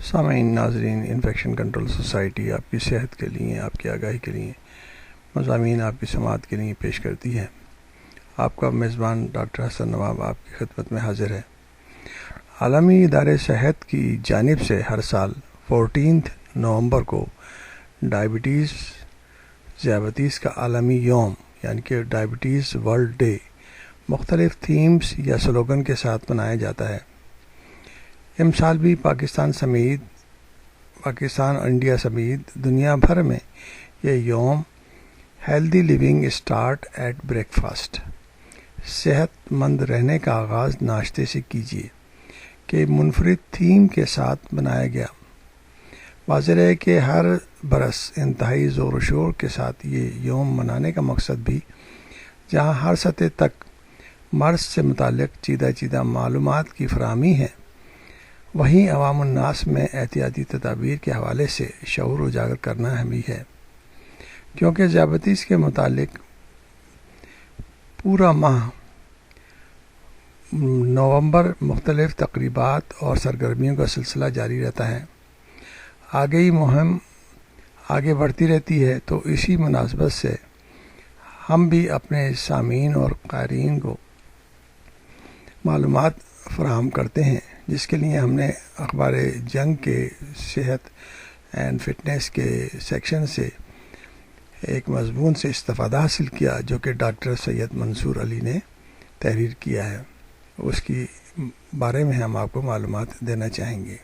سامعین ناظرین، infection control society آپ کی صحت کے لیے، آپ کی آگاہی کے لیے مضامین آپ کی سماعت کے لیے پیش کرتی ہے۔ آپ کا میزبان ڈاکٹر حسن نواب آپ کی خدمت میں حاضر ہے۔ عالمی ادارہ صحت کی جانب سے ہر سال 14 نومبر کو ذیابیطس کا عالمی یوم یعنی کہ ڈائبٹیز ورلڈ ڈے مختلف تھیمز یا سلوگن کے ساتھ منایا جاتا ہے۔ سال بھی پاکستان اور انڈیا سمیت دنیا بھر میں یہ یوم healthy living start at breakfast, صحت مند رہنے کا آغاز ناشتے سے کیجیے کہ منفرد تھیم کے ساتھ بنایا گیا۔ واضح ہے کہ ہر برس انتہائی زور و شور کے ساتھ یہ یوم منانے کا مقصد بھی جہاں ہر سطح تک مرض سے متعلق چیدہ معلومات کی فراہمی ہے، وہیں عوام الناس میں احتیاطی تدابیر کے حوالے سے شعور اجاگر کرنا اہم ہے، کیونکہ ذیابیطس کے متعلق پورا ماہ نومبر مختلف تقریبات اور سرگرمیوں کا سلسلہ جاری رہتا ہے۔ آگے مہم آگے بڑھتی رہتی ہے، تو اسی مناسبت سے ہم بھی اپنے سامعین اور قارئین کو معلومات فراہم کرتے ہیں، جس کے لیے ہم نے اخبار جنگ کے صحت اینڈ فٹنس کے سیکشن سے ایک مضمون سے استفادہ حاصل کیا، جو کہ ڈاکٹر سید منصور علی نے تحریر کیا ہے۔ اس کی بارے میں ہم آپ کو معلومات دینا چاہیں گے۔